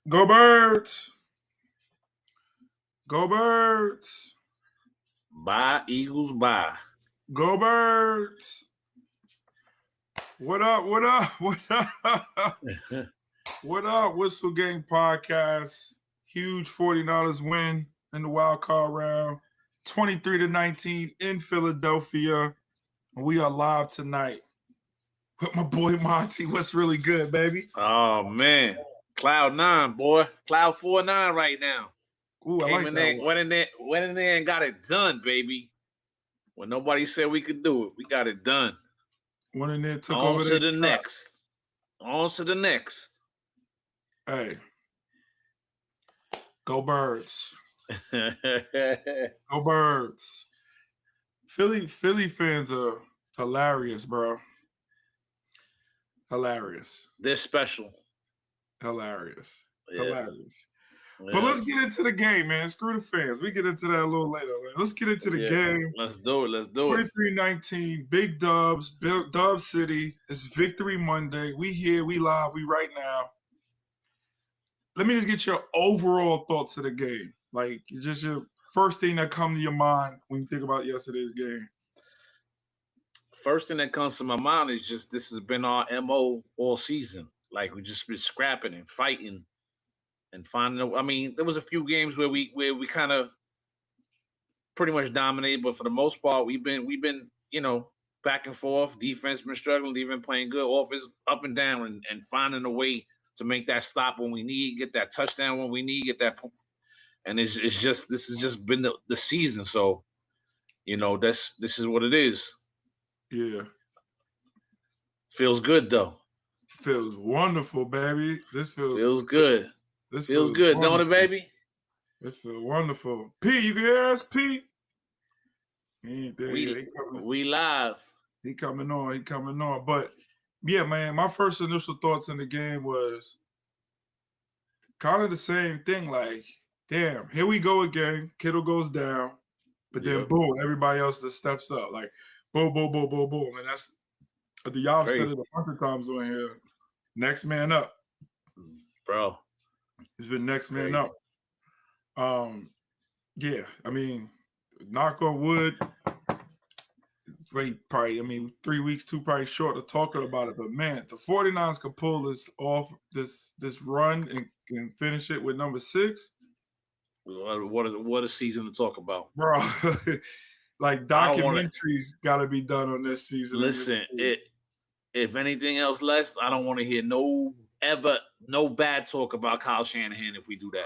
Go Birds! Go Birds! Bye, Eagles, bye. Go Birds! What up? What up? What up? What up? Whistle Gang Podcast. Huge 49ers win in the wild card round. 23-19 in Philadelphia. And we are live tonight with my boy Monty. What's really good, baby? Oh, man. Cloud 9, boy. Cloud 4-9 right now. Ooh, I like that one. Went in there and got it done, baby. When nobody said we could do it, we got it done. Went in there, took on over to the next. On to the next. Hey. Go Birds. Go Birds. Philly fans are hilarious, bro. Hilarious. They're special. Hilarious. Yeah. Hilarious. Yeah. But let's get into the game, man. Screw the fans. We get into that a little later, man. Let's get into the game. Let's do it. 23-19, big dubs, Dub City. It's Victory Monday. We here, we live, we right now. Let me just get your overall thoughts of the game. Like, just your first thing that comes to your mind when you think about yesterday's game. First thing that comes to my mind is just this has been our MO all season. Like, we just been scrapping and fighting and finding. I mean, there was a few games where we kind of pretty much dominated, but for the most part, we've been back and forth. Defense been struggling, even playing good. Offense up and down, and finding a way to make that stop when we need, get that touchdown when we need, get that. And this has just been the season. So, this is what it is. Yeah. Feels good though. Feels wonderful, baby. This feels good. This feels good, wonderful. Don't it, baby? This feels wonderful. P, you can hear us, P? He ain't there. We live. He coming on. But yeah, man, my first initial thoughts in the game was kind of the same thing. Like, damn, here we go again. Kittle goes down, but then boom, everybody else just steps up. Like, boom, boom, boom, boom, boom. And that's y'all said it a bunch of times on here. Next man up, bro. It's been next man up. Yeah, I mean, knock on wood. Wait, probably, 3 weeks too probably short of talking about it. But man, the 49ers can pull this off, this run and finish it with number 6. What a season to talk about, bro. Like, documentaries got to be done on this season. Listen, if anything else less, I don't want to hear no bad talk about Kyle Shanahan if we do that.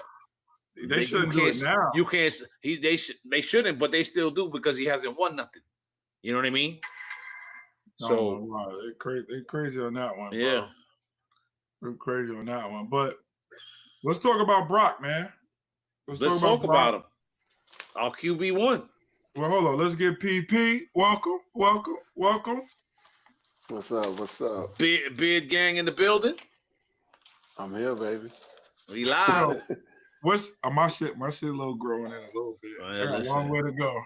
They shouldn't do it now. You can't. They shouldn't, but they still do because he hasn't won nothing. You know what I mean? They're crazy on that one. Yeah, bro. They're crazy on that one. But let's talk about Brock, man. Let's talk about him. Our QB1. Well, hold on. Let's get PP. Welcome. What's up? Beard gang in the building. I'm here, baby. We live. What's my shit a little growing in a little bit. I got a long way to go.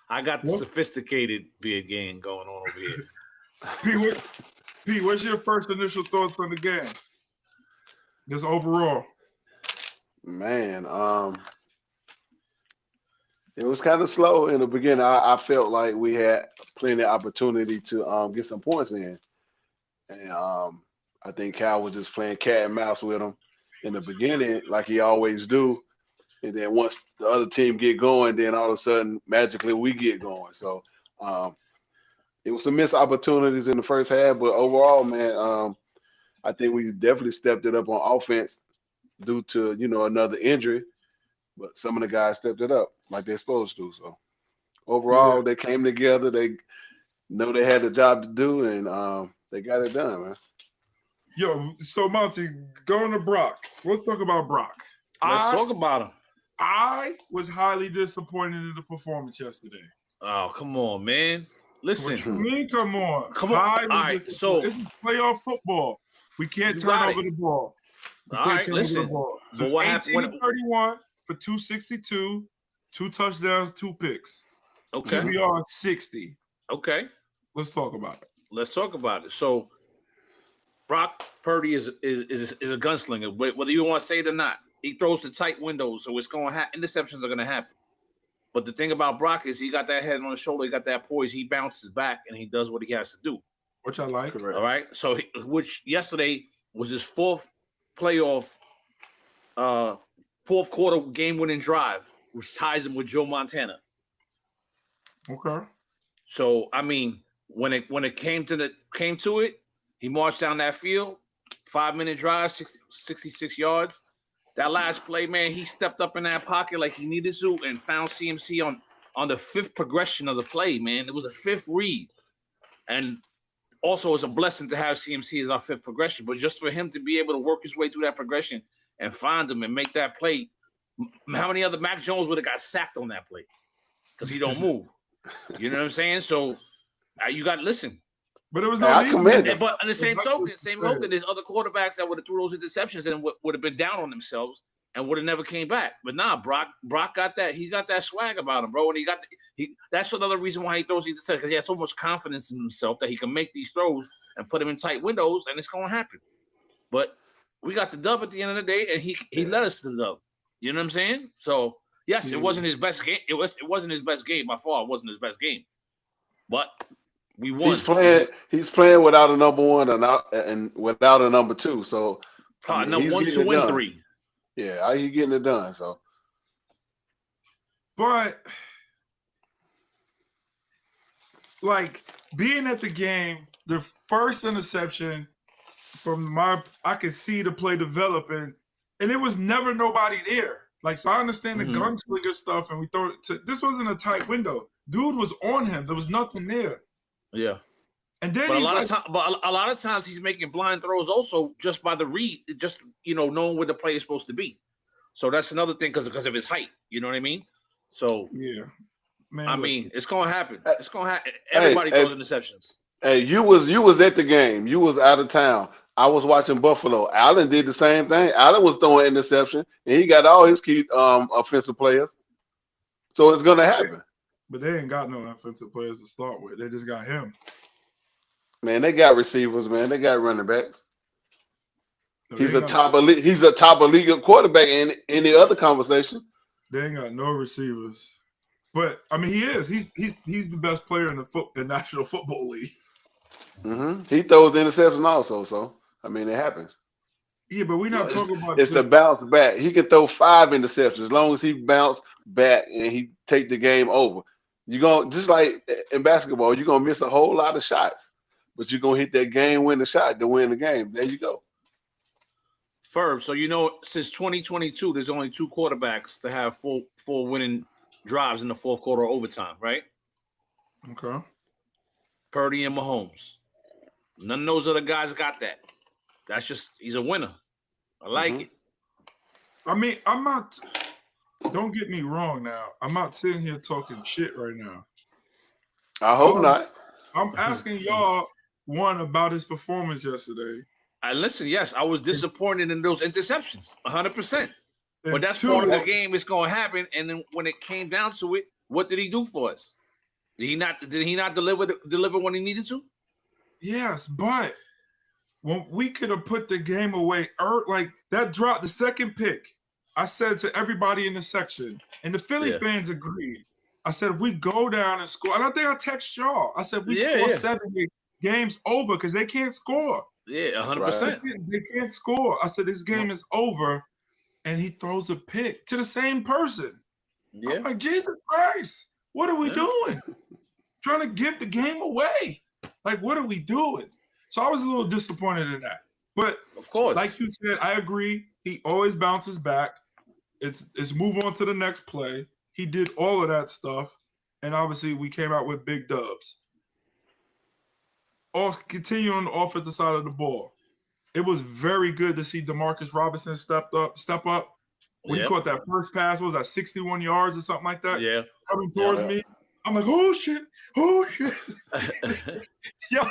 I got the sophisticated beard gang going on over here. P, what's your first initial thoughts on the game? Just overall. Man, it was kind of slow in the beginning. I felt like we had plenty of opportunity to get some points in. And I think Cal was just playing cat and mouse with him in the beginning, like he always do. And then once the other team get going, then all of a sudden, magically, we get going. So it was some missed opportunities in the first half. But overall, man, I think we definitely stepped it up on offense due to, another injury. But some of the guys stepped it up like they're supposed to. So overall, They came together. They know they had the job to do, and they got it done, man. Yo, so Monty, going to Brock. Let's talk about Brock. Let's talk about him. I was highly disappointed in the performance yesterday. Oh, come on, man. Listen. What you mean, come on? Come on. All right, so this is playoff football. We can't turn over the ball. All right, listen. So what 18-31 for 262, 2 touchdowns, 2 picks. Okay. PBR 60. Okay. Let's talk about it. So Brock Purdy is a gunslinger. Whether you want to say it or not, he throws the tight windows, so it's going to happen. Interceptions are going to happen. But the thing about Brock is he got that head on his shoulder, he got that poise, he bounces back, and he does what he has to do. Which I like. Correct. All right. So, which yesterday was his fourth playoff, fourth quarter game-winning drive, which ties him with Joe Montana. Okay. So, I mean, when it came to it, he marched down that field, 5-minute drive, 66 yards. That last play, man, he stepped up in that pocket like he needed to and found CMC on the fifth progression of the play, man. It was a fifth read. And also it's a blessing to have CMC as our fifth progression. But just for him to be able to work his way through that progression and find him and make that play, how many other Mac Jones would have got sacked on that play? Because he don't move. You know what I'm saying? So you got to listen. But it was no need. But on the same token, there's other quarterbacks that would have threw those interceptions and would have been down on themselves and would have never came back. But nah, Brock got that. He got that swag about him, bro. And that's another reason why he throws the interceptions, because he has so much confidence in himself that he can make these throws and put them in tight windows, and it's going to happen. But we got the dub at the end of the day, and he led us to the dub. You know what I'm saying? So yes, it wasn't his best game. It wasn't his best game by far. It wasn't his best game, but we won. He's playing without a number one and without a number two. So number 1, 2, and 3. Yeah, he's getting it done. So, but like being at the game, the first interception I could see the play developing, and it was never nobody there. Like, so I understand the gunslinger stuff, and we throw it. This wasn't a tight window. Dude was on him. There was nothing there. Yeah. And then but a lot of times he's making blind throws also just by the read, just knowing where the play is supposed to be. So that's another thing because of his height. You know what I mean? So yeah, man. I mean, it's gonna happen. It's gonna happen. Everybody throws interceptions. Hey, you was at the game. You was out of town. I was watching Buffalo. Allen did the same thing. Allen was throwing interception, and he got all his key offensive players. So it's gonna happen. But they ain't got no offensive players to start with. They just got him. Man, they got receivers, man. They got running backs. No, he's a top elite quarterback in any other conversation. They ain't got no receivers. But I mean, he is. He's the best player in the National Football League. Mm-hmm. He throws the interception also. So I mean, it happens. Yeah, but we're not talking about. It's the bounce back. He can throw 5 interceptions as long as he bounce back and he take the game over. You're going just like in basketball, you're gonna miss a whole lot of shots, but you're gonna hit that game-winning shot to win the game. There you go. Ferb, so since 2022, there's only 2 quarterbacks to have full winning drives in the fourth quarter or overtime, right? Okay. Purdy and Mahomes. None of those other guys got that. That's just he's a winner. I like it. I mean, I'm not. Don't get me wrong now. I'm not sitting here talking shit right now. I hope not. I'm asking y'all about his performance yesterday. Listen, yes, I was disappointed in those interceptions, 100%. But that's 2, part of the game. It's going to happen. And then when it came down to it, what did he do for us? Did he not deliver when he needed to? Yes, but when we could have put the game away, like that drop, the second pick, I said to everybody in the section, and the Philly fans agreed. I said, if we go down and score, and I think I text y'all. I said, if we score 7, game's over because they can't score. Yeah, 100%. They can't score. I said, this game is over, and he throws a pick to the same person. Yeah. I'm like, Jesus Christ, what are we doing? Trying to give the game away. Like, what are we doing? So I was a little disappointed in that. But of course, like you said, I agree. He always bounces back. It's move on to the next play. He did all of that stuff. And obviously we came out with big dubs. Continue on the offensive side of the ball. It was very good to see Demarcus Robinson step up. When he caught that first pass, what was that 61 yards or something like that? Yeah. Coming towards me. I'm like, oh shit. Yo,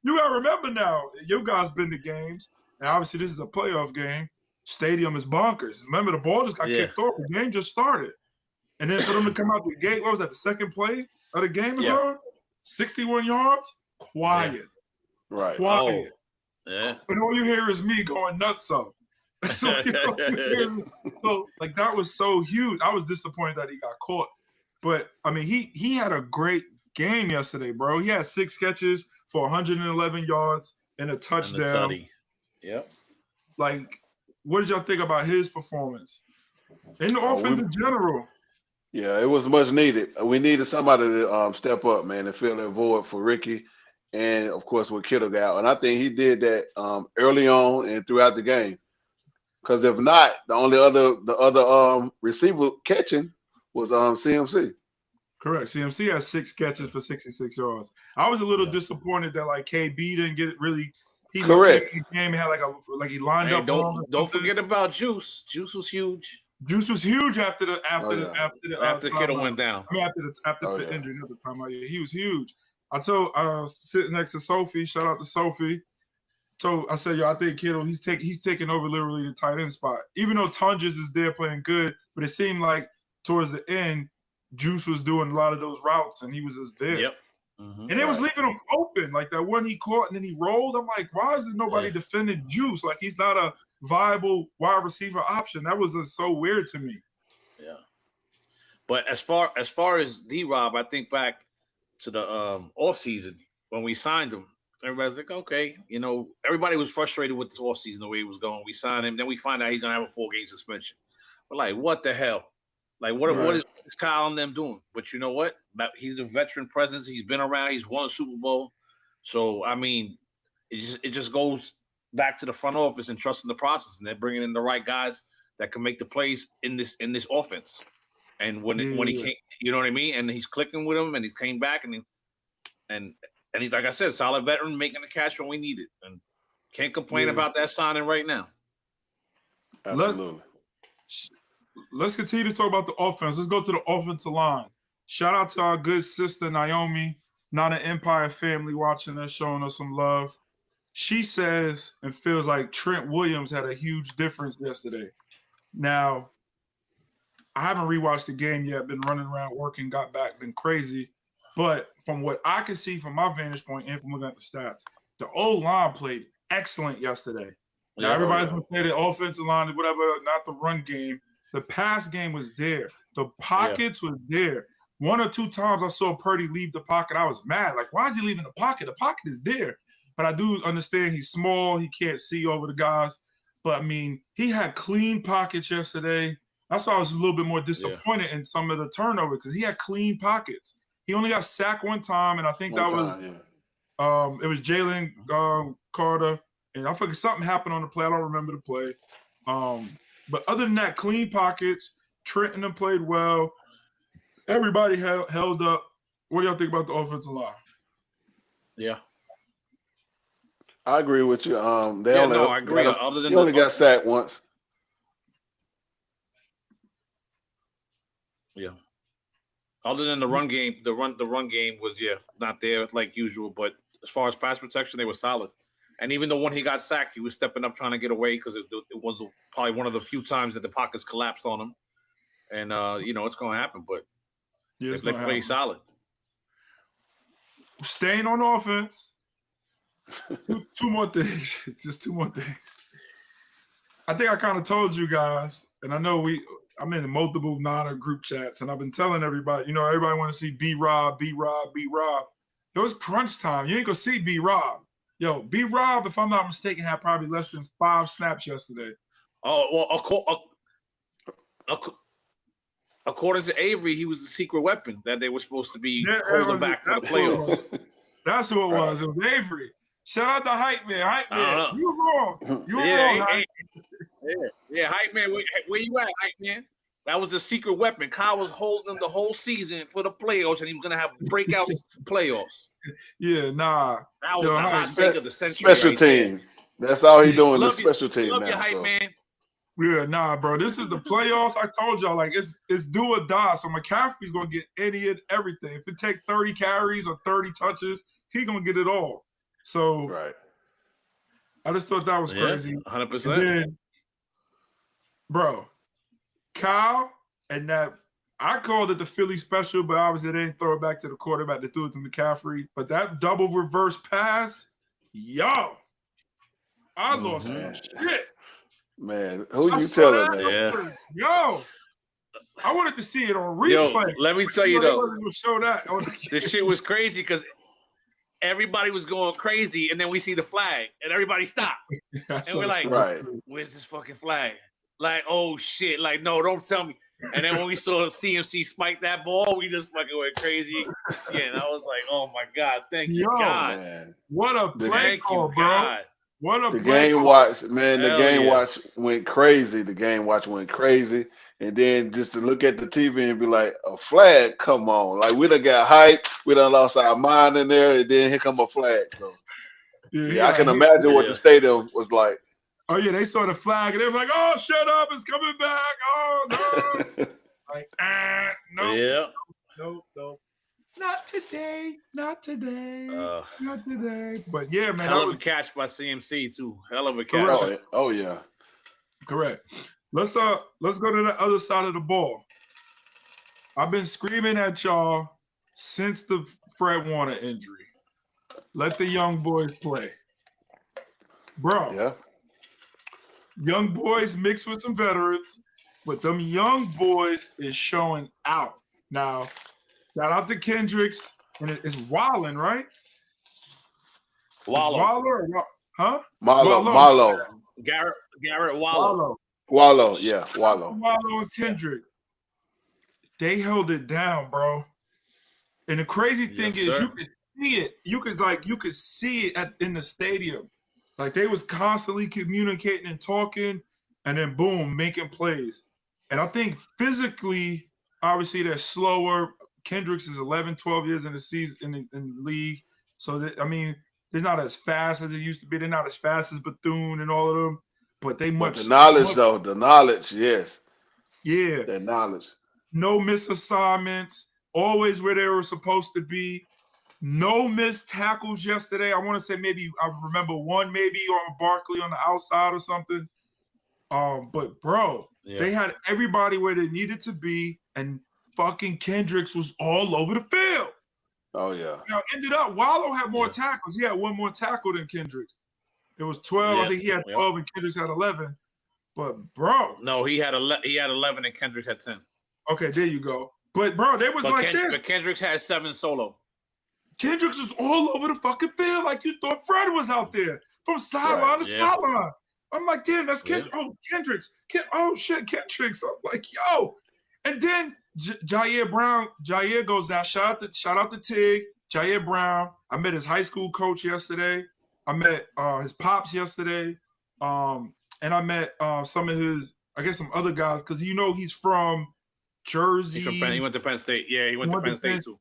you gotta remember now, you guys been to games, and obviously this is a playoff game. Stadium is bonkers. Remember, the ball just got kicked off. The game just started. And then for them to come out the gate, what was that, the second play of the game is on? 61 yards? Quiet. Right. Quiet. Yeah. And all you hear is me going nuts up. So like that was so huge. I was disappointed that he got caught. But I mean, he had a great game yesterday, bro. He had 6 catches for 111 yards and a touchdown. And yep. Like, what did y'all think about his performance? In the offense in general. Yeah, it was much needed. We needed somebody to step up, man, and fill that void for Ricky, and of course with Kittle out. And I think he did that early on and throughout the game. Because if not, the other receiver catching was CMC. Correct. CMC has 6 catches for 66 yards. I was a little disappointed that like KB didn't get it really. He Correct. The game had like he lined up. Don't forget about Juice. Juice was huge. Juice was huge after Kittle went down. I mean after the injury. Another time, he was huge. I told sitting next to Sophie. Shout out to Sophie. So I said, I think Kittle, he's taking over literally the tight end spot. Even though Tunges is there playing good, but it seemed like towards the end, Juice was doing a lot of those routes and he was just there. Yep. Mm-hmm. And it was leaving him open. Like that one he caught and then he rolled. I'm like, why is there nobody defending Juice? Like he's not a viable wide receiver option. That was just so weird to me. Yeah. But as far as D-Rob, I think back to the offseason when we signed him. Everybody's like, okay, everybody was frustrated with this offseason, the way he was going. We signed him. Then we find out he's going to have a 4-game suspension. We're like, what the hell? Like, what is Kyle and them doing? But you know what? He's a veteran presence. He's been around. He's won a Super Bowl. So, I mean, it just goes back to the front office and trusting the process. And they're bringing in the right guys that can make the plays in this offense. And when he came, you know what I mean? And he's clicking with him, and he came back, and he's, like I said, solid veteran, making the catch when we need it. And can't complain about that signing right now. Absolutely. Let's continue to talk about the offense. Let's go to the offensive line. Shout out to our good sister, Naomi, not an Empire family watching us, showing us some love. She says and feels like Trent Williams had a huge difference yesterday. Now, I haven't rewatched the game yet. Been running around, working, got back, been crazy. But from what I can see from my vantage point and from looking at the stats, the O-line played excellent yesterday. Now, everybody's going to say the offensive line, whatever, not the run game. The pass game was there. The pockets were there. 1 or 2 times I saw Purdy leave the pocket. I was mad. Like, why is he leaving the pocket? The pocket is there. But I do understand he's small. He can't see over the guys. But, I mean, he had clean pockets yesterday. That's why I was a little bit more disappointed in some of the turnovers because he had clean pockets. He only got sacked 1 time, and I think it was Jalen Carter. And I forget something happened on the play. I don't remember the play. But other than that, clean pockets. Trenton them played well. Everybody held up. What do y'all think about the offensive line? Yeah. I agree with you. I agree. He only got sacked once. Yeah. Other than the run game, the run game was not there like usual. But as far as pass protection, they were solid. And even though when he got sacked, he was stepping up trying to get away because it was probably one of the few times that the pockets collapsed on him. And it's going to happen, but they play solid. Staying on offense. two more things. Just 2 more things. I think I kind of told you guys, and I know I'm in multiple Niner group chats, and I've been telling everybody, everybody want to see B-Rob. Yo, it's crunch time. You ain't going to see B-Rob. Yo, B-Rob, if I'm not mistaken, had probably less than 5 snaps yesterday. Oh, well, according to Avery, he was the secret weapon that they were supposed to be holding back for the playoffs. That's who it was. It was Avery. Shout out to Hype Man. Hype Man, you were wrong. You were wrong, Hype. Yeah, Hype Man. Where you at, Hype Man? That was a secret weapon. Kyle was holding them the whole season for the playoffs, and he was going to have breakout playoffs. Yeah, nah. That was the hot take of the century. Special team. That's all he's doing. The special team. Love your Hype Man. Yeah, nah, bro. This is the playoffs. I told y'all, like, it's do or die. So McCaffrey's going to get any and everything. If it takes 30 carries or 30 touches, he's going to get it all. So I just thought that was crazy. 100%. And then, bro, Kyle and that, I called it the Philly special, but obviously they didn't throw it back to the quarterback. They threw it to McCaffrey. But that double reverse pass, yo. I lost my shit. Man, who you telling, man? Yeah. Yo, I wanted to see it on replay. Yo, let me tell you though, show that. this shit was crazy because everybody was going crazy, and then we see the flag, and everybody stopped, and we're like, right. Where's this fucking flag? Like, oh shit! Like, no, don't tell me. And then when we saw CMC spike that ball, we just fucking went crazy. Yeah, and I was like, oh my God, thank you, God. Man. What a play call, bro. God. What a the play game call. watch, man. The Hell game yeah. watch went crazy. The game watch went crazy. And then just to look at the TV and be like, a flag, come on. Like, we done got hyped. We done lost our mind in there. And then here come a flag. So, yeah, I can imagine what the stadium was like. Oh, yeah, they saw the flag and they were like, oh, shut up, it's coming back. Oh, no. Like, no. Yeah. No. Not today. Not today. But, yeah, man. Hell of a catch by CMC, too. Hell of a catch. Correct. Oh, yeah. Correct. Let's go to the other side of the ball. I've been screaming at y'all since the Fred Warner injury. Let the young boys play. Bro. Yeah. Young boys mixed with some veterans, but them young boys is showing out. Now, shout out to Kendricks, and it's Wallen, right? Waller. Huh? Marlo. Garrett Waller. Wallow, yeah, Wallow. Wallow and Kendrick. They held it down, bro. And the crazy thing is, sir. you could see it. You could see it in the stadium. Like, they was constantly communicating and talking, and then boom, making plays. And I think physically, obviously, they're slower. Kendricks is 11, 12 years in the season in the league. So they're not as fast as they used to be. They're not as fast as Bethune and all of them. But they the knowledge, yes. Yeah. That knowledge. No misassignments, always where they were supposed to be. No missed tackles yesterday. I want to say I remember one maybe on Barkley on the outside or something. But bro, they had everybody where they needed to be, and fucking Kendricks was all over the field. Oh yeah. Now ended up Wallow had more tackles. He had one more tackle than Kendricks. It was 12. I think he had 12 and Kendricks had 11. But bro, no, he had 11 and Kendricks had 10. Okay, there you go. But bro, they was this. But Kendricks had 7 solo. Kendricks was all over the fucking field like you thought Fred was out there from sideline to sideline. I'm like, damn, that's Kendricks. Oh, Kendricks. Oh shit, Kendricks. I'm like, yo. And then Jair goes down. Shout out to Tig, Jair Brown. I met his high school coach yesterday. I met his pops yesterday. And I met some of his, I guess some other guys, because he's from Jersey. He went to Penn State. Yeah, he went to Penn State too.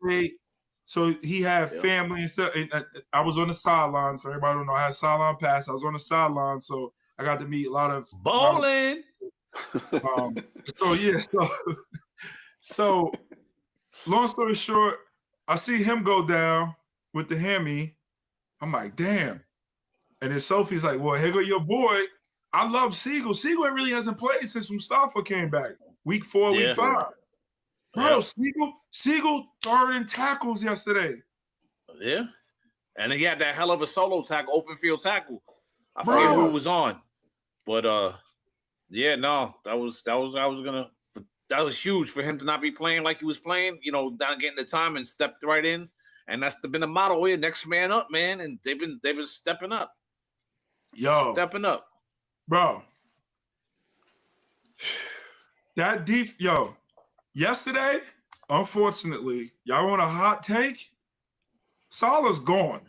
So he had family and stuff. And I was on the sidelines. For everybody who don't know, I had sideline pass. I was on the sidelines, so I got to meet a lot of bowling. So long story short, I see him go down with the hammy. I'm like, damn. And then Sophie's like, well, here go your boy. I love Siegel. Siegel really hasn't played since Mustafa came back. Week 4, week 5. Bro, Siegel third in tackles yesterday. Yeah. And he had that hell of a solo tackle, open field tackle. I forget who was on. But that was huge for him to not be playing like he was playing, not getting the time and stepped right in. And that's been the motto here, next man up, man. And they've been stepping up. Stepping up. Bro. That deep, yesterday, unfortunately, y'all want a hot take? Salah's gone.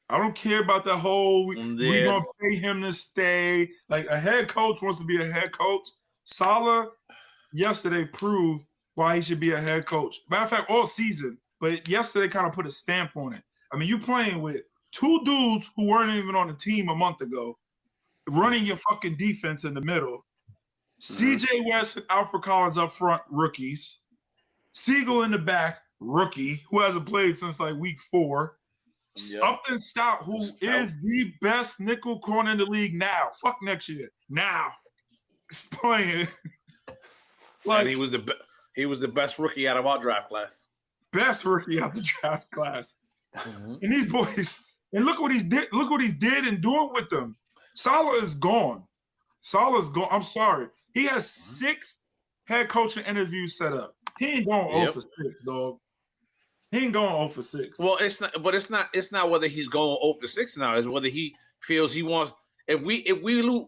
I don't care about that whole we gonna pay him to stay. Like, a head coach wants to be a head coach. Salah yesterday proved why he should be a head coach. Matter of fact, all season, but yesterday kind of put a stamp on it. I mean, you playing with 2 dudes who weren't even on the team a month ago, running your fucking defense in the middle. CJ West and Alfred Collins up front, rookies. Siegel in the back, rookie, who hasn't played since like week 4. Upton Stout, who is the best nickel corner in the league now. Fuck next year. Now. He's playing. And he was the best rookie out of our draft class. Best rookie out the draft class. And these boys, and look what he did and doing with them. Salah is gone. Salah's gone. I'm sorry. He has 6 head coaching interviews set up. He ain't going 0 for 6, dog. He ain't going 0 for 6. Well, it's not whether he's going 0 for 6 now. It's whether he feels he wants. If we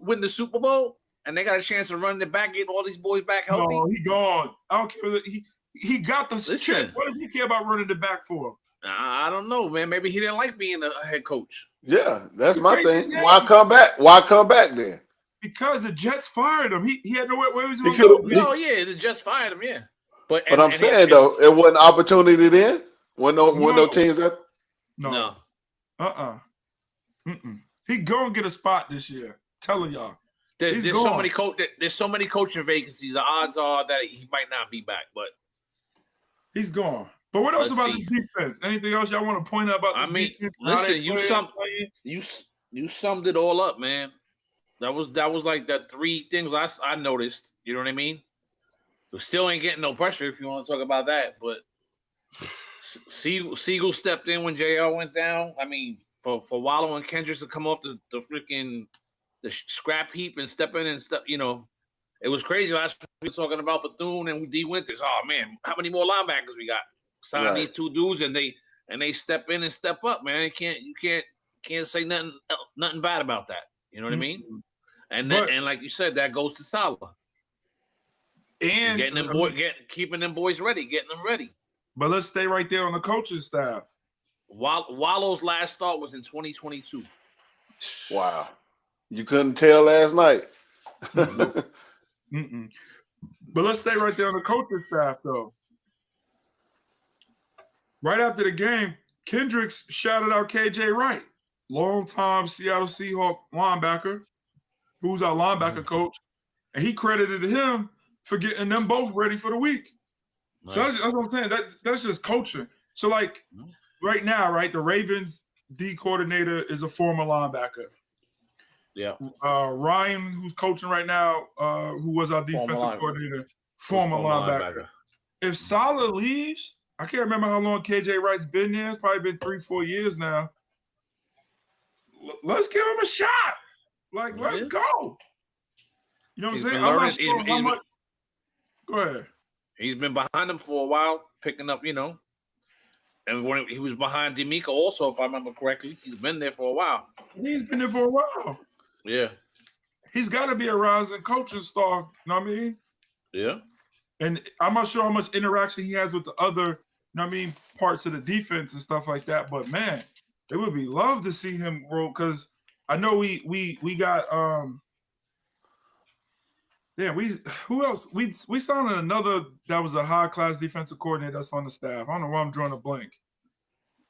win the Super Bowl and they got a chance of running it back, getting all these boys back healthy. No, he gone. I don't care. He got the chip. What does he care about running it back for? I don't know, man. Maybe he didn't like being a head coach. Yeah, that's my thing. Why come back? Why come back then? Because the Jets fired him. He had nowhere where he was going to go. No, yeah, the Jets fired him, yeah. But I'm saying, though, it wasn't opportunity then? When no teams that? No. He going to get a spot this year. Telling y'all. There's so many coaching vacancies. The odds are that he might not be back, but he's gone. But what else about this defense? Anything else y'all want to point out about this defense? Listen, you summed it all up, man. That was like the 3 things I noticed. You know what I mean? We still ain't getting no pressure if you want to talk about that. But Siegel stepped in when JR went down. I mean, for Wallow and Kendricks to come off the freaking the scrap heap and step in and stuff, you know, it was crazy. Last week we were talking about Bethune and D. Winters. Oh man, how many more linebackers we got? Sign these 2 dudes and they step in and step up, man. You can't say nothing bad about that. You know what I mean? And like you said, that goes to Salah. And keeping them boys ready, getting them ready. But let's stay right there on the coaching staff. Wallow's last start was in 2022. Wow. You couldn't tell last night. But let's stay right there on the coaching staff, though. Right after the game, Kendricks shouted out KJ Wright, longtime Seattle Seahawks linebacker, who's our linebacker coach, and he credited him for getting them both ready for the week. Nice. So that's what I'm saying. That's just coaching. So, like, right now, right, the Ravens D coordinator is a former linebacker. Yeah. Ryan, who's coaching right now, who was our defensive coordinator, former linebacker. If Salah leaves, I can't remember how long KJ Wright's been there. It's probably been 3-4 years now. Let's give him a shot. Like, let's go. You know what I'm saying? I'm not sure how much. Go ahead. He's been behind him for a while, picking up, you know. And when he was behind D'Amico also, if I remember correctly, he's been there for a while. He's been there for a while. Yeah. He's got to be a rising coaching star. You know what I mean? Yeah. And I'm not sure how much interaction he has with the other, you know what I mean, parts of the defense and stuff like that. But, man, it would be love to see him roll because I know we got who else? We signed another that was a high class defensive coordinator that's on the staff. I don't know why I'm drawing a blank.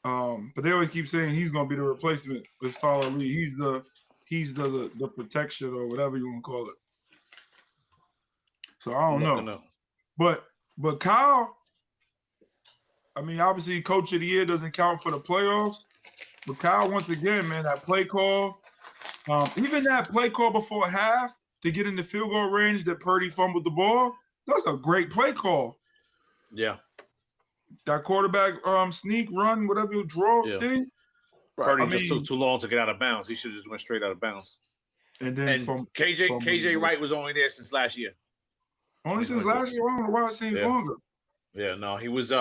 But they always keep saying he's gonna be the replacement with Tyler Lee. He's the protection or whatever you want to call it. So I don't know. But Kyle, I mean, obviously coach of the year doesn't count for the playoffs. But Kyle, once again, man, that play call, even that play call before half to get in the field goal range that Purdy fumbled the ball, that's a great play call. Yeah. That quarterback sneak, run, whatever you draw thing. Purdy just took too long to get out of bounds. He should have just went straight out of bounds. And then KJ Wright was only there since last year. Only since last year? I don't know why it seems longer. Yeah, no, he was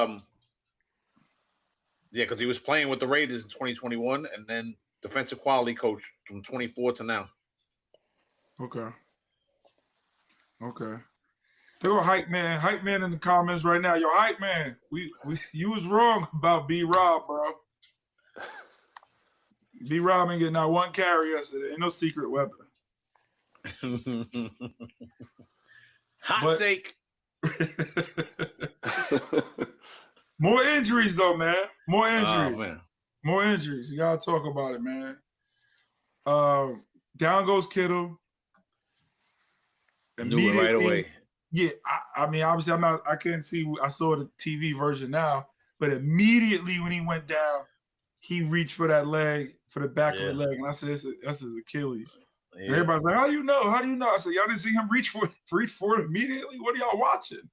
because he was playing with the Raiders in 2021 and then defensive quality coach from 24 to now. Okay. They go hype man in the comments right now. Yo, hype man, you was wrong about B-Rob, bro. B-Rob ain't getting out one carry yesterday. Ain't no secret weapon. Hot take. More injuries though, man. More injuries. Oh, man. More injuries. You gotta talk about it, man. Down goes Kittle. Knew it right away. Yeah, I mean, obviously, I can't see. I saw the TV version now, but immediately when he went down, he reached for that leg, for the back of the leg, and I said, "That's his Achilles." Yeah. And everybody's like, "How do you know? How do you know?" I said, "Y'all didn't see him reach for it immediately. What are y'all watching?"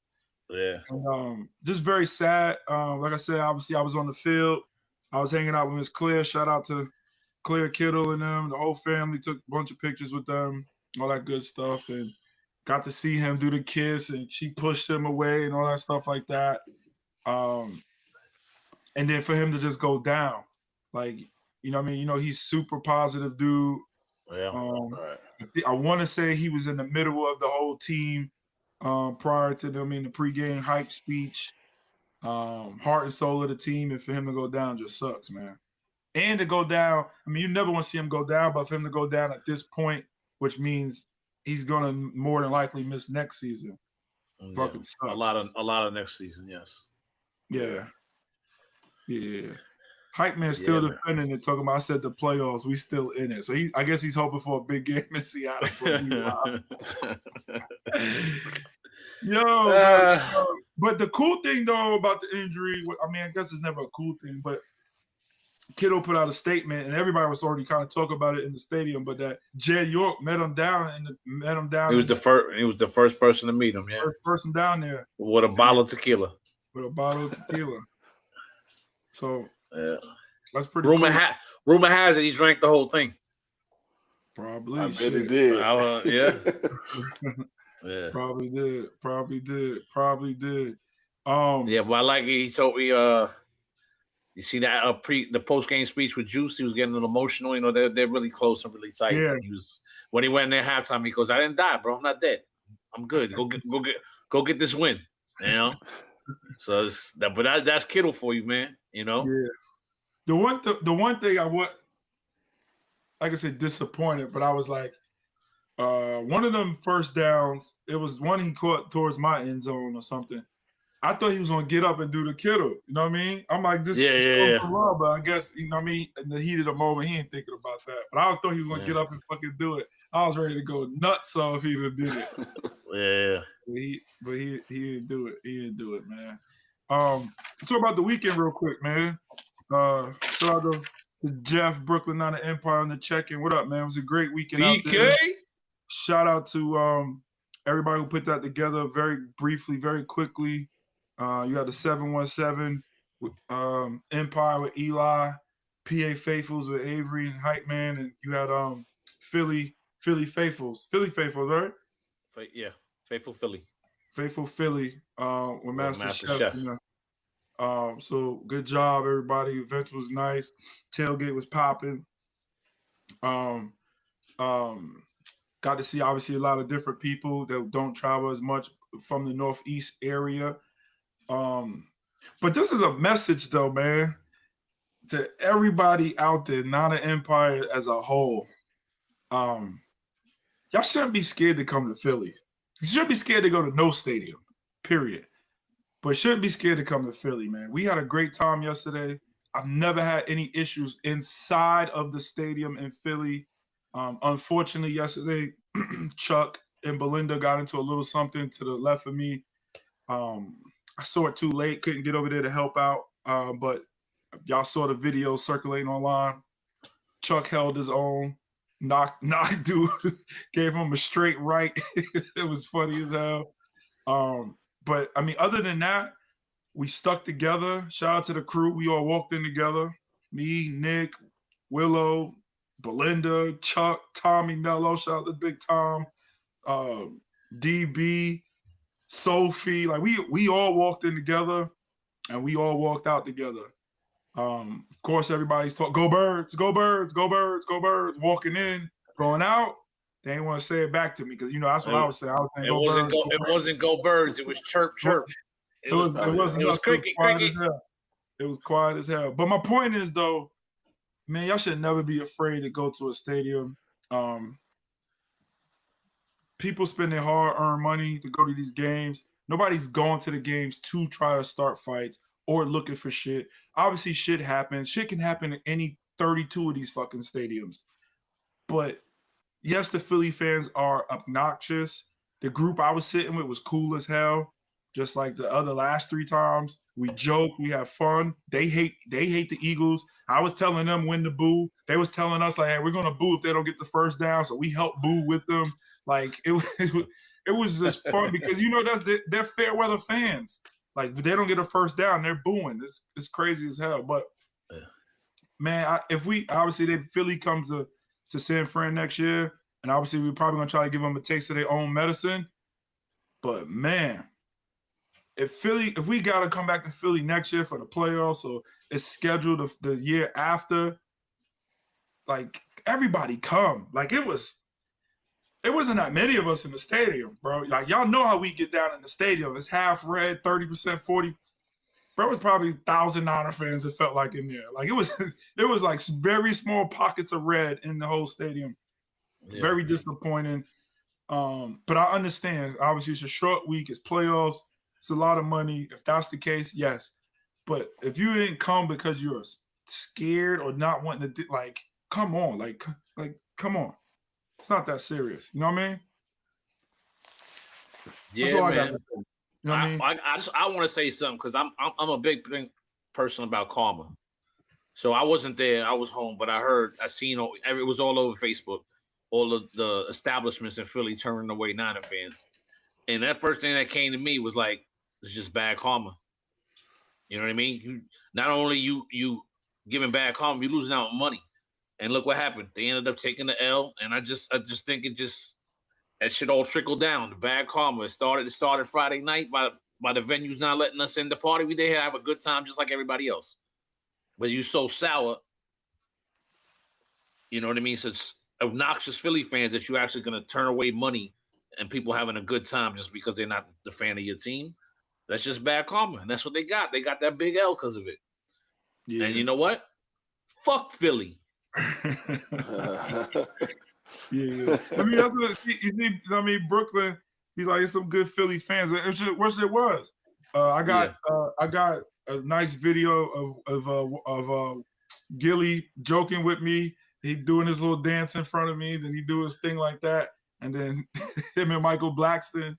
Yeah. And, just very sad. Like I said, obviously, I was on the field. I was hanging out with Miss Claire. Shout out to Claire Kittle and them, the whole family took a bunch of pictures with them, all that good stuff, and got to see him do the kiss, and she pushed him away and all that stuff like that. And then for him to just go down, like, you know what I mean? You know, he's super positive dude. Yeah. I want to say he was in the middle of the whole team prior to them in the pregame hype speech. Heart and soul of the team, and for him to go down just sucks, man. And to go down, I mean, you never want to see him go down, but for him to go down at this point, which means he's gonna more than likely miss next season. Fucking sucks. A lot of next season, yes. Yeah. Hype man still defending it, talking about I said the playoffs, we still in it. So I guess he's hoping for a big game in Seattle. But the cool thing though about the injury, I mean, I guess it's never a cool thing, but Kittle put out a statement, and everybody was already kind of talking about it in the stadium. But that Jed York met him down. He was the first. He was the first person to meet him. Yeah, first person down there with a bottle of tequila. So yeah, that's pretty. Rumor has it he drank the whole thing. Probably. I bet he did. Yeah. Yeah. Probably did. Yeah, but I like it. He told me you see that the post game speech with Juice, he was getting a little emotional. You know, they're really close and really tight. Yeah. When he went in there halftime, he goes, "I didn't die, bro. I'm not dead. I'm good. Go get this win." You know. So that's Kittle for you, man. You know. Yeah. The one thing I would, like I said, disappointed, but I was like, one of them first downs, it was one he caught towards my end zone or something. I thought he was gonna get up and do the Kittle. You know what I mean? I'm like, this is wrong, but I guess, you know what I mean, in the heat of the moment, he ain't thinking about that. But I thought he was gonna get up and fucking do it. I was ready to go nuts off if he'd have did it. But he didn't do it. He didn't do it, man. Talk about the weekend real quick, man. Shout out to Jeff, Brooklyn, not an Empire on the check-in. What up, man? It was a great weekend out there. Shout out to everybody who put that together very briefly, very quickly. You had the 717 with Empire with Eli, PA Faithfuls with Avery and Hype Man, and you had Philly Faithfuls, right? Yeah, Faithful Philly with Master Chef. You know? So good job, everybody. Event was nice. Tailgate was popping. Got to see obviously a lot of different people that don't travel as much from the Northeast area. But this is a message though, man, to everybody out there, not an Empire as a whole. Y'all shouldn't be scared to come to Philly. You shouldn't be scared to go to no stadium, period. But shouldn't be scared to come to Philly, man. We had a great time yesterday. I've never had any issues inside of the stadium in Philly. Unfortunately, yesterday, Chuck and Belinda got into a little something to the left of me. I saw it too late, couldn't get over there to help out. But y'all saw the video circulating online. Chuck held his own, knocked dude, gave him a straight right. It was funny as hell. But I mean, other than that, we stuck together. Shout out to the crew. We all walked in together. Me, Nick, Willow, Belinda, Chuck, Tommy Mello. Shout out to Big Tom, DB, Sophie. Like we all walked in together, and we all walked out together. Of course, everybody's talking, go Birds, go Birds, go Birds, go Birds. Walking in, going out. They ain't want to say it back to me because, you know, that's what I was saying. I was saying, it wasn't go Birds. It was chirp, chirp. It was cricket, cricket. It was quiet as hell. But my point is, though, man, y'all should never be afraid to go to a stadium. People spend their hard-earned money to go to these games. Nobody's going to the games to try to start fights or looking for shit. Obviously, shit happens. Shit can happen in any 32 of these fucking stadiums. But yes, the Philly fans are obnoxious. The group I was sitting with was cool as hell. Just like the other last 3 times. We joke, we have fun. They hate the Eagles. I was telling them when to boo. They was telling us, like, hey, we're gonna boo if they don't get the first down. So we help boo with them. Like it was just fun because, you know, they're fair weather fans. Like if they don't get a first down, they're booing. It's crazy as hell. But man, if Philly comes to San Fran next year, and obviously we're probably gonna try to give them a taste of their own medicine. But man, if we gotta come back to Philly next year for the playoffs, or it's scheduled the year after, like everybody come. Like it wasn't that many of us in the stadium, bro. Like y'all know how we get down in the stadium. It's half red, 30%, 40%. Bro, it was probably 1,000 Niner fans. It felt like in there. Like it was like very small pockets of red in the whole stadium. Yeah. Very disappointing. But I understand. Obviously, it's a short week. It's playoffs. It's a lot of money. If that's the case, yes. But if you didn't come because you're scared or not wanting to, like, come on, like, come on. It's not that serious. You know what I mean? Yeah, man. You know what I mean? I want to say something because I'm a big person about karma. So I wasn't there. I was home, but I seen it was all over Facebook. All of the establishments in Philly turning away Niner fans, and that first thing that came to me was like, it's just bad karma. You know what I mean? Not only you giving bad karma, you're losing out on money. And look what happened. They ended up taking the L, and I just think that shit all trickled down. The bad karma. It started Friday night by the venues not letting us in the party. We did have a good time just like everybody else. But you so sour. You know what I mean? So it's obnoxious Philly fans that you're actually going to turn away money and people having a good time just because they're not the fan of your team. That's just bad karma. And that's what they got. They got that big L because of it. Yeah. And you know what? Fuck Philly. Yeah. I mean, Brooklyn, he's like, it's some good Philly fans. It was. I got a nice video of Gilly joking with me. He doing his little dance in front of me. Then he do his thing like that. And then him and Michael Blackston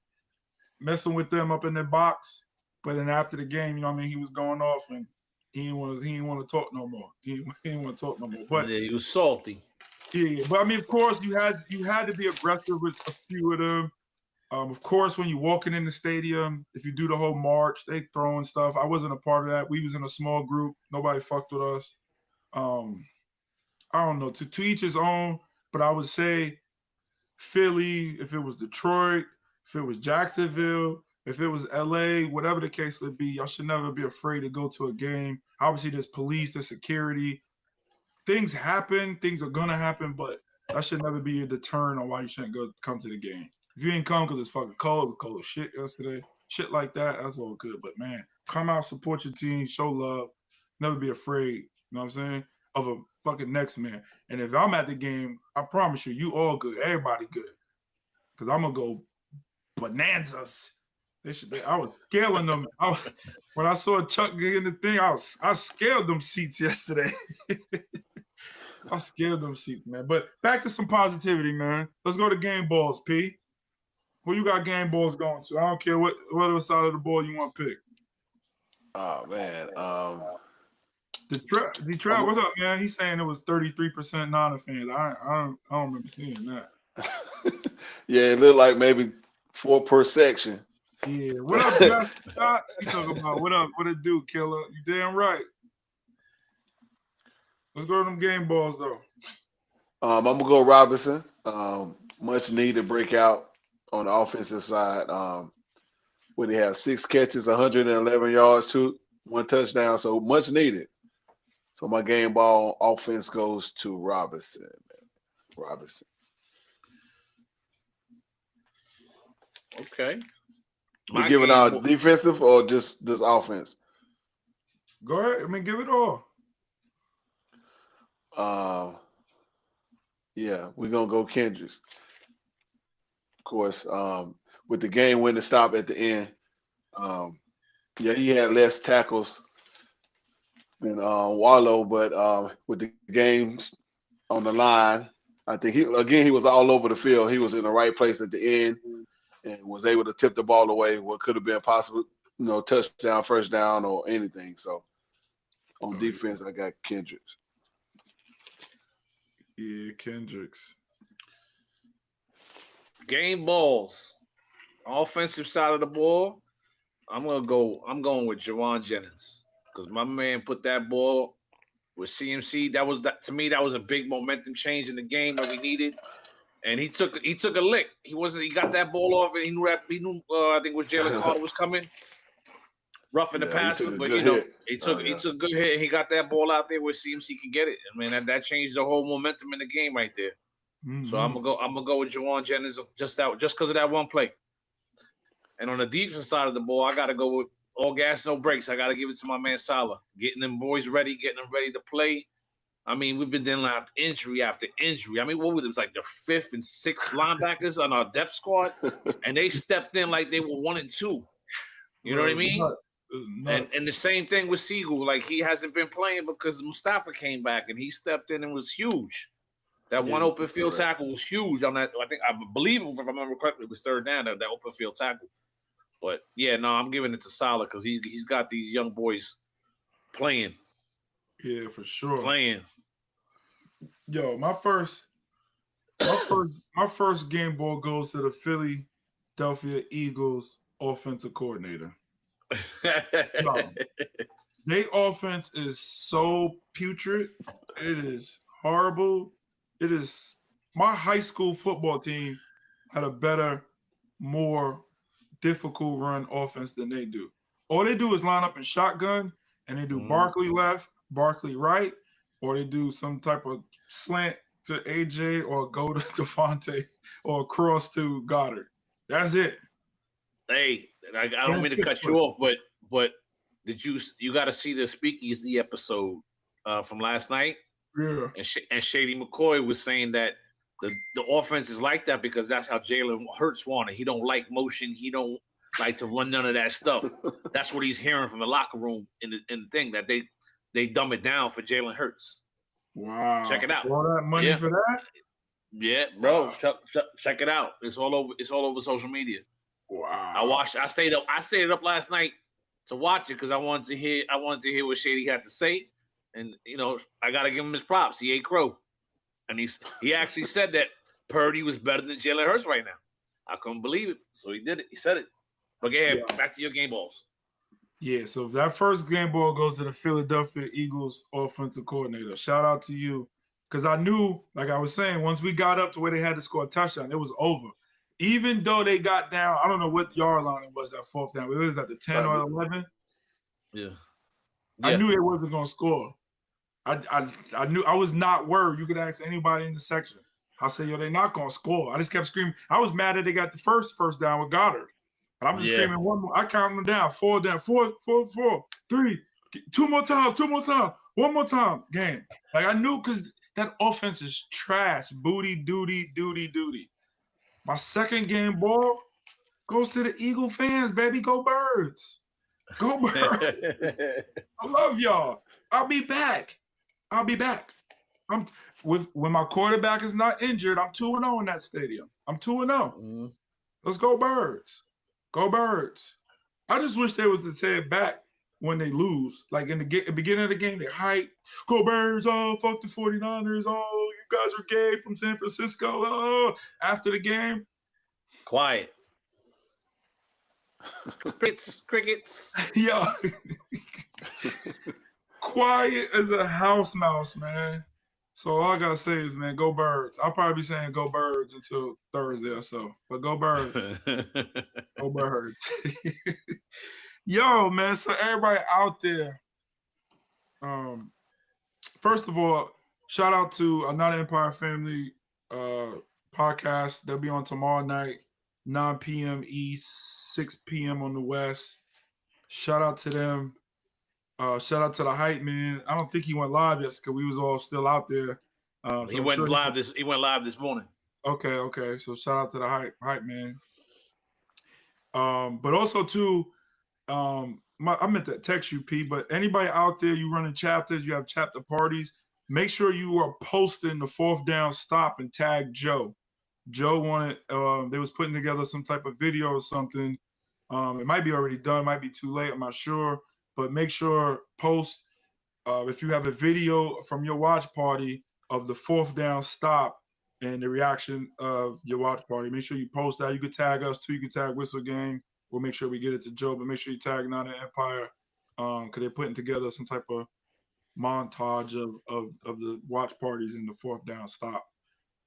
messing with them up in their box. But then after the game, you know what I mean, he was going off and he didn't want to talk no more. He didn't want to talk no more. But yeah, he was salty. Yeah, but I mean, of course, you had to be aggressive with a few of them. Of course, when you're walking in the stadium, if you do the whole march, they throwing stuff. I wasn't a part of that. We was in a small group. Nobody fucked with us. I don't know. To each his own. But I would say Philly, if it was Detroit, if it was Jacksonville, if it was LA, whatever the case would be, y'all should never be afraid to go to a game. Obviously, there's police, there's security. Things happen. Things are going to happen, but that should never be a deterrent on why you shouldn't come to the game. If you ain't come because it's fucking cold as shit yesterday, shit like that, that's all good. But, man, come out, support your team, show love, never be afraid, you know what I'm saying, of a fucking next man. And if I'm at the game, I promise you all good, everybody good. Because I'm going to go bananas. I was scaling them. When I saw Chuck getting the thing, I scared them seats yesterday. I scared them seats, man. But back to some positivity, man. Let's go to game balls, P. Who you got game balls going to? I don't care what side of the ball you want to pick. Oh, man. Detroit, what's up, man? He's saying it was 33% Niner fans. I don't remember seeing that. Yeah, it looked like maybe 4 per section. Yeah. What up, Jeff? You talking about? What up? What it do, killer? You damn right. Let's go to them game balls, though. I'm going to go Robinson. Much needed breakout on the offensive side. When they have 6 catches, 111 yards, 1 touchdown. So much needed. So my game ball offense goes to Robinson. Robinson. Okay. We giving out defensive or just this offense? Go ahead. I mean, give it all. Yeah, we're gonna go Kendricks. Of course, with the game winning stop at the end. Yeah, he had less tackles than Wallow, but with the games on the line, I think he was all over the field. He was in the right place at the end and was able to tip the ball away. What could have been possible, touchdown, first down, or anything. So on defense, I got Kendricks. Yeah, Kendricks. Game balls. Offensive side of the ball, I'm going with Jawan Jennings because my man put that ball with CMC. To me, that was a big momentum change in the game that we needed. And he took a lick. He got that ball off, and he knew I think it was Jalen Carter was coming, roughing the passer, but he took a good hit, and he got that ball out there where CMC can get it. I mean, that changed the whole momentum in the game right there. Mm-hmm. So I'm gonna go with Juwan Jennings just because of that one play. And on the defense side of the ball, I gotta go with all gas, no brakes. I gotta give it to my man Salah, getting them boys ready, getting them ready to play. I mean, we've been dealing with injury after injury. I mean, what was it? It was like the 5th and 6th linebackers on our depth squad, and they stepped in like they were 1 and 2. You know what I mean? And the same thing with Siegel. Like, he hasn't been playing because Mustafa came back, and he stepped in and was huge. That one open field tackle was huge on that. I believe, if I remember correctly, it was 3rd down, that open field tackle. But, yeah, no, I'm giving it to Salah because he's got these young boys playing. Yeah, for sure. Playing. Yo, my first game ball goes to the Philadelphia Eagles offensive coordinator. Their offense is so putrid. It is horrible. It is. My high school football team had a better, more difficult run offense than they do. All they do is line up in shotgun, and they do Barkley left, Barkley right, or they do some type of slant to AJ or go to Devontae or cross to Goddard. That's it. Hey, I don't mean to cut you off, but did you got to see the Speakeasy episode from last night? Yeah. And Shady McCoy was saying that the offense is like that because that's how Jalen Hurts wanted. He don't like motion. He don't like to run none of that stuff. That's what he's hearing from the locker room in the thing, that they dumb it down for Jalen Hurts. Wow. Check it out. All that money for that? Yeah, bro. Check it out. It's all over social media. Wow. I stayed up last night to watch it because I wanted to hear what Shady had to say. And I gotta give him his props. He ate crow. And he actually said that Purdy was better than Jalen Hurts right now. I couldn't believe it. So he did it. He said it. But go ahead, back to your game balls. Yeah, so that first game ball goes to the Philadelphia Eagles offensive coordinator. Shout out to you. Because I knew, like I was saying, once we got up to where they had to score a touchdown, it was over. Even though they got down, I don't know what yard line it was, that 4th down. It was at the 10 or 11. Yeah. I knew they wasn't going to score. I knew. I was not worried. You could ask anybody in the section. I said, yo, they're not going to score. I just kept screaming. I was mad that they got the first down with Goddard. But I'm just screaming one more. I counted them down. 4 down. 4, 3. 2 more times. 1 more time. Game. Like, I knew because that offense is trash. Booty, duty. My second game ball goes to the Eagle fans, baby. Go Birds. Go Birds. I love y'all. I'll be back. When my quarterback is not injured, I'm 2-0 in that stadium. I'm 2-0. Mm-hmm. Let's go Birds. Go Birds. I just wish they was to say it back when they lose. Like in the beginning of the game, they hype. Go Birds. Oh, fuck the 49ers. Oh, you guys are gay from San Francisco. Oh, after the game. Quiet. Crickets. Yeah. Quiet as a house mouse, man. So all I gotta say is, man, go Birds. I'll probably be saying go Birds until Thursday or so. But go Birds. Go Birds. Yo, man. So everybody out there. First of all, shout out to Another Empire Family podcast. They'll be on tomorrow night, 9 p.m. East, 6 p.m. on the West. Shout out to them. Shout out to the hype man. I don't think he went live yesterday because we was all still out there. He went live this morning. Okay. So shout out to the hype man. But also too, I meant to text you, P. But anybody out there, you running chapters, you have chapter parties. Make sure you are posting the 4th down stop and tag Joe. Joe wanted. They was putting together some type of video or something. It might be already done. Might be too late. I'm not sure. But make sure post if you have a video from your watch party of the 4th down stop and the reaction of your watch party. Make sure you post that. You can tag us too. You can tag Whistle Gang. We'll make sure we get it to Joe. But make sure you tag Not an Empire because they're putting together some type of montage of the watch parties in the fourth down stop.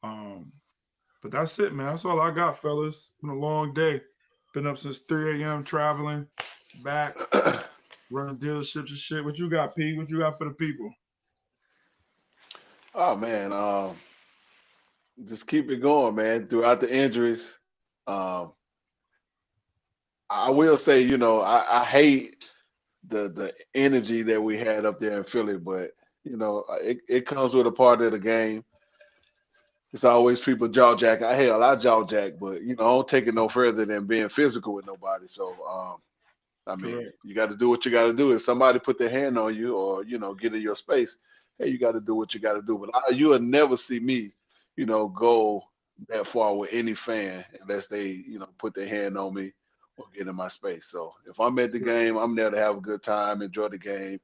But that's it, man. That's all I got, fellas. Been a long day. Been up since 3 a.m. traveling, back, running dealerships and shit. What you got, P? What you got for the people? Oh man, just keep it going, man. Throughout the injuries, um, I will say, I hate the energy that we had up there in Philly, but it comes with a part of the game. It's always people jaw jack. I jaw jack, but I don't take it no further than being physical with nobody. So I mean, Correct. you got to do what you got to do. If somebody put their hand on you or get in your space, hey, you got to do what you got to do. But you will never see me, go that far with any fan unless they put their hand on me or get in my space. So if I'm at the game, I'm there to have a good time, enjoy the game,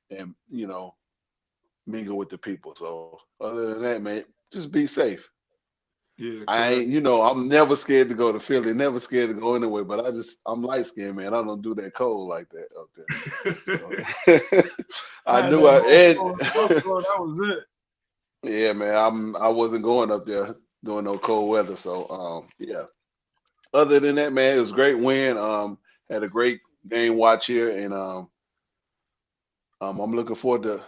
and mingle with the people. So other than that, man, just be safe. Yeah, I correct. ain't, I'm never scared to go to Philly, never scared to go anywhere, but I'm light skinned, man. I don't do that cold like that up there. So I Had knew that I Buffalo, and Buffalo, that was it. yeah, man, I wasn't going up there doing no cold weather. So yeah. Other than that, man, it was a great win. Had a great game watch here, and I'm looking forward to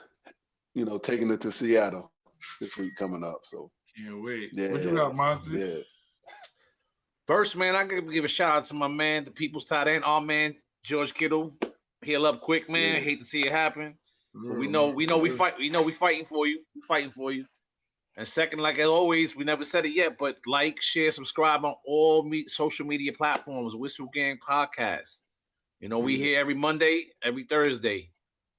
taking it to Seattle this week coming up. So Can't wait. What you yeah, got, Monty? yeah. First, man, I gotta give a shout out to my man, the people's tight end, our man, George Kittle. Heal up quick, man. Yeah. Hate to see it happen. But we Yeah, know we fight. We fighting for you. We fighting for you. And second, like as always, we never said it yet, but like, share, subscribe on all social media platforms. Whistle Gang Podcast. We here every Monday, every Thursday,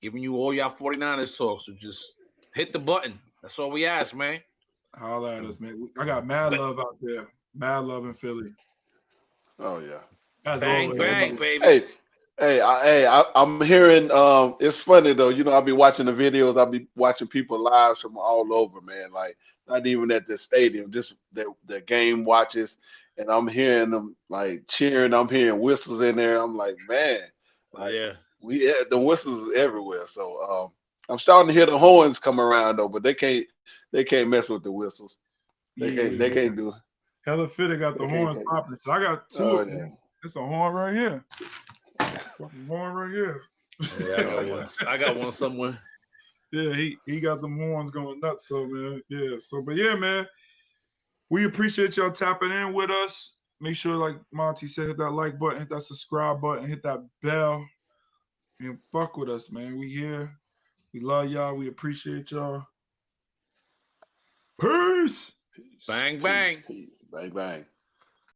giving you all y'all 49ers talk. So just hit the button. That's all we ask, man. Holla at us, man. I got mad love out there. Mad love in Philly. Oh yeah. As Bang, always. bang, baby. I'm hearing. It's funny though. I'll be watching the videos. I'll be watching people lives from all over, man. Like not even at the stadium, just the game watches, and I'm hearing them like cheering. I'm hearing whistles in there. I'm like, man, like Yeah. the whistles is everywhere. So I'm starting to hear the horns come around though, but they can't mess with the whistles. They can't do. Hella Fitter got the They can't horns take. popping. I got two Oh of yeah. them. It's a horn right here. Fucking horn right here. Yeah, I got one. I got one somewhere. Yeah, he got them horns going nuts. So man, yeah. So but yeah, man. We appreciate y'all tapping in with us. Make sure, like Monty said, hit that like button, hit that subscribe button, hit that bell, and fuck with us, man. We here. We love y'all. We appreciate y'all. Peace. Bang, bang. Peace. Bang bang.